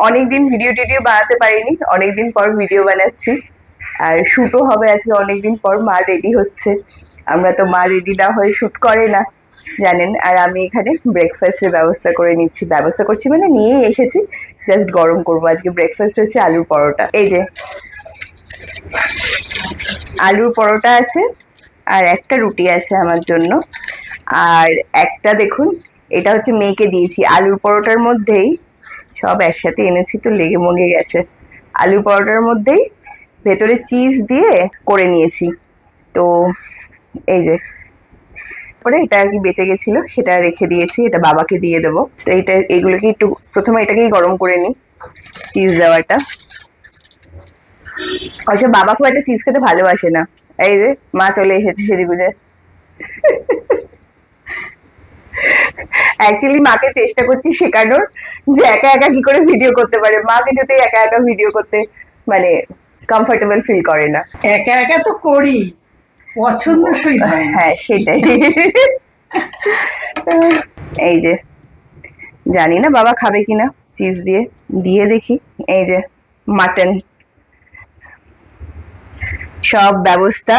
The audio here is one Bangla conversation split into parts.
অনেকদিন ভিডিও টিডিও বানাতে পারিনি, অনেকদিন পর ভিডিও বানাচ্ছি। আর শুটও হবে আজকে অনেকদিন পর। মা রেডি হচ্ছে, আমরা তো মা রেডি না হয়ে শুট করে না জানেন। আর আমি এখানে ব্রেকফাস্টের ব্যবস্থা করে নিচ্ছি, ব্যবস্থা করছি মানে নিয়েই এসেছি, জাস্ট গরম করবো। আজকে ব্রেকফাস্ট হচ্ছে আলুর পরোটা। এই যে আলুর পরোটা আছে, আর একটা রুটি আছে আমার জন্য। আর একটা দেখুন, এটা হচ্ছে মেয়েকে দিয়েছি। আলুর পরোটার মধ্যেই সব একসাথে এনেছি তো লেগে মগে গেছে। আলুর পরোটার মধ্যেই ভেতরে চিজ দিয়ে করে নিয়েছি। তো এই যে পরে এটা আর কি বেঁচে গেছিল, সেটা রেখে দিয়েছি, এটা বাবাকে দিয়ে দেবো। তো এইটা এগুলোকে একটু প্রথমে এটাকেই গরম করে নিই, চিজ দেওয়াটা। অবশ্য বাবা খুব একটা চিজ খেতে ভালোবাসে না। এই যে মা চলে এসেছে সেজে গুজে। অ্যাকচুয়ালি মাকে চেষ্টা করছি শেখানোর যে একা একা কি করে ভিডিও করতে পারে। মা কিছুতেই একা একা ভিডিও করতে মানে কমফোর্টেবল ফিল করে না। একা একা তো করি, পছন্দসই হয় না। হ্যাঁ সেটাই। এই যে জানি না বাবা খাবে কিনা, চিজ দিয়ে দিয়ে দেখি। এই যে মাটন, সব ব্যবস্থা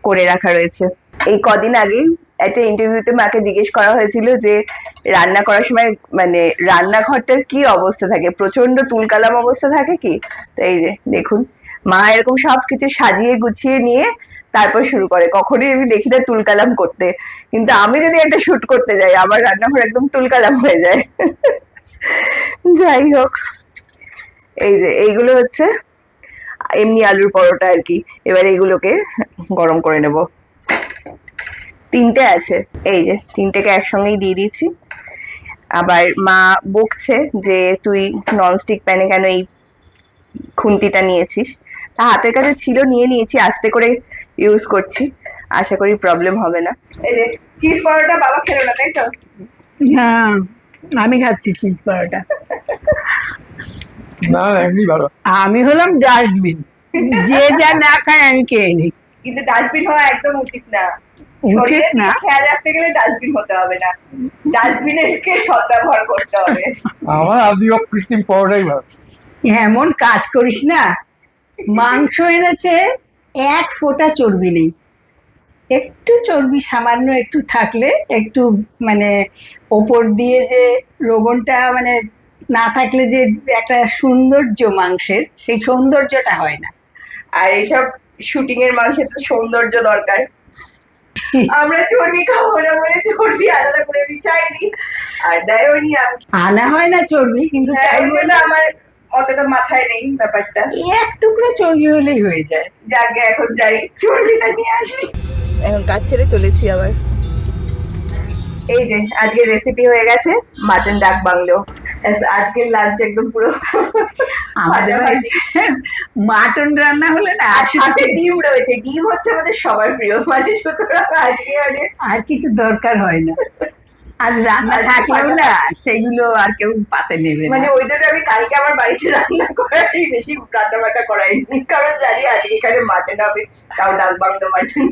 করে রাখা রয়েছে। এই কদিন আগে একটা ইন্টারভিউতে মাকে জিজ্ঞেস করা হয়েছিল যে রান্না করার সময় মানে রান্নাঘরটার কি অবস্থা থাকে, প্রচন্ড তুলকালাম অবস্থা থাকে কি? তো এই যে দেখুন, মা এরকম সবকিছু সাজিয়ে গুছিয়ে নিয়ে তারপর শুরু করে। কখনোই আমি দেখি না তুলকালাম করতে, কিন্তু আমি যদি একটা শুট করতে যাই আমার রান্নাঘর একদম তুলকালাম হয়ে যায়। যাই হোক, এই যে এইগুলো হচ্ছে এমনি আলুর পরোটা আর কি। এবার এগুলোকে গরম করে নেব। তিনটে আছে, এই যে তিনটেকে একসঙ্গেই দিয়ে দিচ্ছি। আবার মা বকছে যে তুই ননস্টিক প্যানে কেন এই খুন্তিটা নিয়েছিস। তা হাতের কাছে ছিল, নিয়ে নিয়েছি, আস্তে করে ইউজ করছি, আশা করি প্রবলেম হবে না। এই যে চিজ পরোটা বাবা খেলো না তাই তো? হ্যাঁ, আমি খাচ্ছি চিজ পরোটা। না এমনি ভালো। আমি হলাম ডাস্টবিন, যে যা না খায় আমি খেয়ে নিই। কিন্তু ডাস্টবিন হওয়া একদম উচিত না। উচিত শরীরের না। দিকে খেয়াল রাখতে গেলে ডাস্টবিন হতে হবে না, ডাস্টবিনেরকে সদ্ব্যবহার করতে হবে। আমার আদিও কৃত্রিম পরোটাই ভালো। এমন কাজ করিস না, মাংস এনেছে এক ফোঁটা চর্বি নেই। একটু চর্বি সামান্য একটু থাকলে একটু মানে ওপর দিয়ে যে রোগনটা মানে না থাকলে যে একটা সৌন্দর্য মাংসের, সেই সৌন্দর্যটা হয় না। আর এইসব শুটিং এর মাংসে তো সৌন্দর্য দরকার। আমরা চর্বি খাবো না বলে চর্বি আলাদা করে বিছাইনি, আর দেয়ও নি। আনা হয় না চর্বি, কিন্তু হ্যাঁ, তাই ওই জন্য আমার অতটা মাথায় নেই ব্যাপারটা। এক টুকরো চর্বি হলেই হয়ে যায়। যাকে এখন যাই চর্বিটা নিয়ে আসি। এখন কাজ ছেড়ে চলেছি আবার। এই যে আজকের রেসিপি হয়ে গেছে মাটন ডাক বাংলো। আজকের লাঞ্চ একদম পুরো আমাদের মাটন রান্না হলে না আর সাথে ডিম রয়েছে। ডিম হচ্ছে আমাদের সবার প্রিয়, মানে সুতরাং আজকে মানে আর কিছু দরকার হয় না। আজ রান্না থাকলেও না সেগুলো আর কেউ পাতে নেবে না। মানে ওই জন্য আমি কালকে আমার বাড়িতে রান্না করারই বেশি রান্না বান্না করাইনি, কারণ জানি আজকে এখানে মাটন হবে, তাও ডাক বাংলো মাটন।